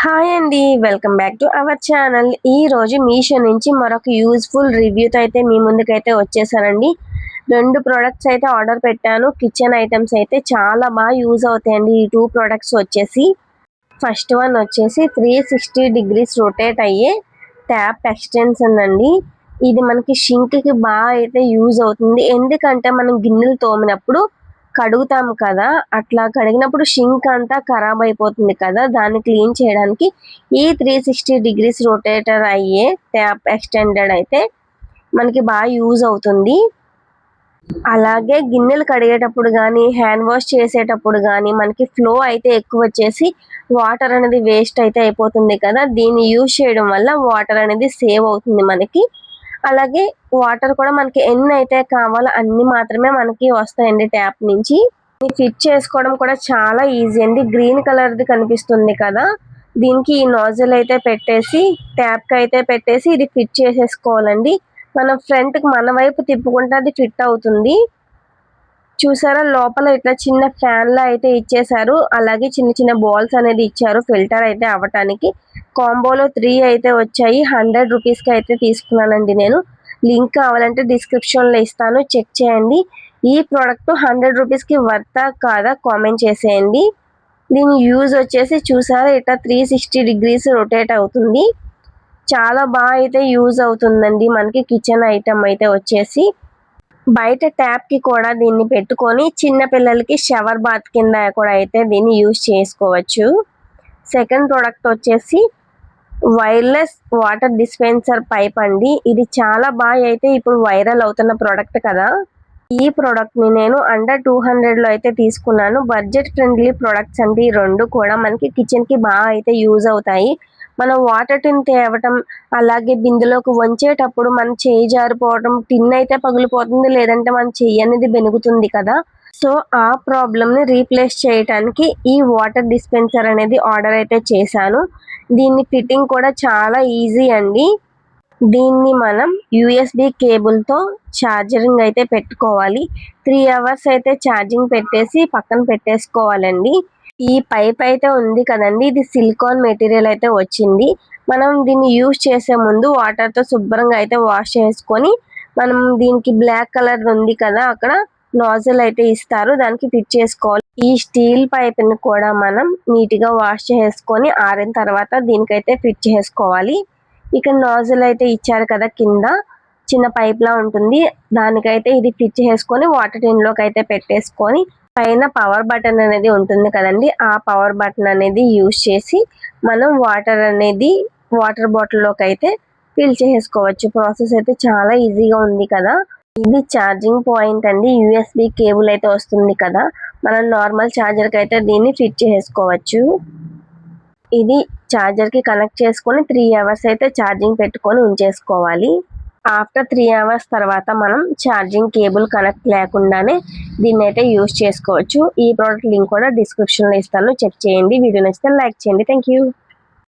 Hi అండి, welcome back to our channel. ఈ రోజు మీషో నుంచి మరొక యూజ్ఫుల్ రివ్యూతో అయితే మీ ముందుకైతే వచ్చేసానండి. 2 ప్రొడక్ట్స్ అయితే ఆర్డర్ పెట్టాను. కిచెన్ ఐటమ్స్ అయితే చాలా బాగా యూజ్ అవుతాయండి. ఈ 2 ప్రొడక్ట్స్ వచ్చేసి ఫస్ట్ వన్ వచ్చేసి 360 డిగ్రీస్ రొటేట్ అయ్యే ట్యాప్ ఎక్స్టెన్షన్ అండి. ఇది మనకి షింక్కి బాగా అయితే యూజ్ అవుతుంది. ఎందుకంటే మనం గిన్నెలు తోమినప్పుడు కడుగుతాము కదా, అట్లా కడిగినప్పుడు షింక్ అంతా ఖరాబ్ అయిపోతుంది కదా, దాన్ని క్లీన్ చేయడానికి ఈ 360 డిగ్రీస్ రొటేటర్ అయ్యే ట్యాప్ ఎక్స్టెండెడ్ అయితే మనకి బాగా యూజ్ అవుతుంది. అలాగే గిన్నెలు కడిగేటప్పుడు కానీ హ్యాండ్ వాష్ చేసేటప్పుడు కానీ మనకి ఫ్లో అయితే ఎక్కువ వచ్చేసి వాటర్ అనేది వేస్ట్ అయితే అయిపోతుంది కదా, దీన్ని యూజ్ చేయడం వల్ల వాటర్ అనేది సేవ్ అవుతుంది మనకి. అలాగే వాటర్ కూడా మనకి ఎన్ని అయితే కావాలో అన్ని మాత్రమే మనకి వస్తాయండి ట్యాప్ నుంచి. ఫిట్ చేసుకోవడం కూడా చాలా ఈజీ అండి. గ్రీన్ కలర్ది కనిపిస్తుంది కదా, దీనికి ఈ నాజిల్ అయితే పెట్టేసి ట్యాప్కి అయితే పెట్టేసి ఇది ఫిట్ చేసేసుకోవాలండి. మనం ఫ్రంట్కి మన వైపు తిప్పుకుంటే అది ఫిట్ అవుతుంది. చూసారా, లోపల ఇట్లా చిన్న ఫ్యాన్ లా అయితే ఇచ్చేసారు. అలాగే చిన్న చిన్న బాల్స్ అనేది ఇచ్చారు ఫిల్టర్ అయితే అవ్వటానికి. కాంబోలో 3 అయితే వచ్చాయి. 100 రూపీస్కి అయితే తీసుకున్నానండి నేను. లింక్ కావాలంటే డిస్క్రిప్షన్లో ఇస్తాను, చెక్ చేయండి. ఈ ప్రోడక్ట్ 100 రూపీస్కి వర్తా కాదా కామెంట్ చేసేయండి. దీని యూజ్ వచ్చేసి చూసారా, ఇట్లా 360 డిగ్రీస్ రొటేట్ అవుతుంది. చాలా బాగా అయితే యూజ్ అవుతుందండి మనకి కిచెన్ ఐటమ్ అయితే వచ్చేసి. బయట ట్యాప్కి కూడా దీన్ని పెట్టుకొని చిన్న పిల్లలకి షవర్ బాత్ కింద కూడా అయితే దీన్ని యూజ్ చేసుకోవచ్చు. సెకండ్ ప్రోడక్ట్ వచ్చేసి వైర్లెస్ వాటర్ డిస్పెన్సర్ పైప్ అండి. ఇది చాలా బాగా అయితే ఇప్పుడు వైరల్ అవుతున్న ప్రోడక్ట్ కదా. ఈ ప్రోడక్ట్ని నేను అండర్ 200లో అయితే తీసుకున్నాను. బడ్జెట్ ఫ్రెండ్లీ ప్రోడక్ట్స్ అంటే ఈ 2 కూడా మనకి కిచెన్కి బాగా అయితే యూజ్ అవుతాయి. మనం వాటర్ టిన్ తేవటం, అలాగే బిందెలోకి వంచేటప్పుడు మన చేయి జారిపోవడం, టిన్ అయితే పగిలిపోతుంది, లేదంటే మన చెయ్యి అనేది బెనుగుతుంది కదా. సో ఆ ప్రాబ్లమ్ని రీప్లేస్ చేయడానికి ఈ వాటర్ డిస్పెన్సర్ అనేది ఆర్డర్ అయితే చేశాను. దీన్ని ఫిట్టింగ్ కూడా చాలా ఈజీ అండి. దీన్ని మనం యూఎస్బి కేబుల్తో ఛార్జరింగ్ అయితే పెట్టుకోవాలి. 3 అవర్స్ అయితే ఛార్జింగ్ పెట్టేసి పక్కన పెట్టేసుకోవాలండి. ఈ పైప్ అయితే ఉంది కదండి, ఇది సిలికాన్ మెటీరియల్ అయితే వచ్చింది. మనం దీన్ని యూజ్ చేసే ముందు వాటర్తో శుభ్రంగా అయితే వాష్ చేసుకొని, మనం దీనికి బ్లాక్ కలర్ ఉంది కదా, అక్కడ నాజిల్ అయితే ఇస్తారు, దానికి ఫిట్ చేసుకోవాలి. ఈ స్టీల్ పైప్ని కూడా మనం నీట్గా వాష్ చేసుకొని ఆరిన తర్వాత దీనికైతే ఫిట్ చేసుకోవాలి. ఇక్కడ నాజిల్ అయితే ఇచ్చారు కదా, కింద చిన్న పైప్ లా ఉంటుంది, దానికైతే ఇది ఫిట్ చేసుకొని వాటర్ టిన్లోకి అయితే పెట్టేసుకొని పైన పవర్ బటన్ అనేది ఉంటుంది కదండి, ఆ పవర్ బటన్ అనేది యూజ్ చేసి మనం వాటర్ బాటిల్లోకి అయితే ఫిల్ చేసుకోవచ్చు. ప్రాసెస్ అయితే చాలా ఈజీగా ఉంది కదా. ఇది ఛార్జింగ్ పాయింట్ అండి. యూఎస్బి కేబుల్ అయితే వస్తుంది కదా, మనం నార్మల్ ఛార్జర్కి అయితే దీన్ని ఫిట్ చేసుకోవచ్చు. ఇది ఛార్జర్కి కనెక్ట్ చేసుకొని 3 అవర్స్ అయితే ఛార్జింగ్ పెట్టుకొని ఉంచేసుకోవాలి. ఆఫ్టర్ 3 అవర్స్ తర్వాత మనం ఛార్జింగ్ కేబుల్ కనెక్ట్ లేకుండానే దీన్ని అయితే యూజ్ చేసుకోవచ్చు. ఈ ప్రోడక్ట్ లింక్ కూడా డిస్క్రిప్షన్లో ఇస్తాను, చెక్ చేయండి. వీడియో నచ్చితే లైక్ చేయండి. Thank you.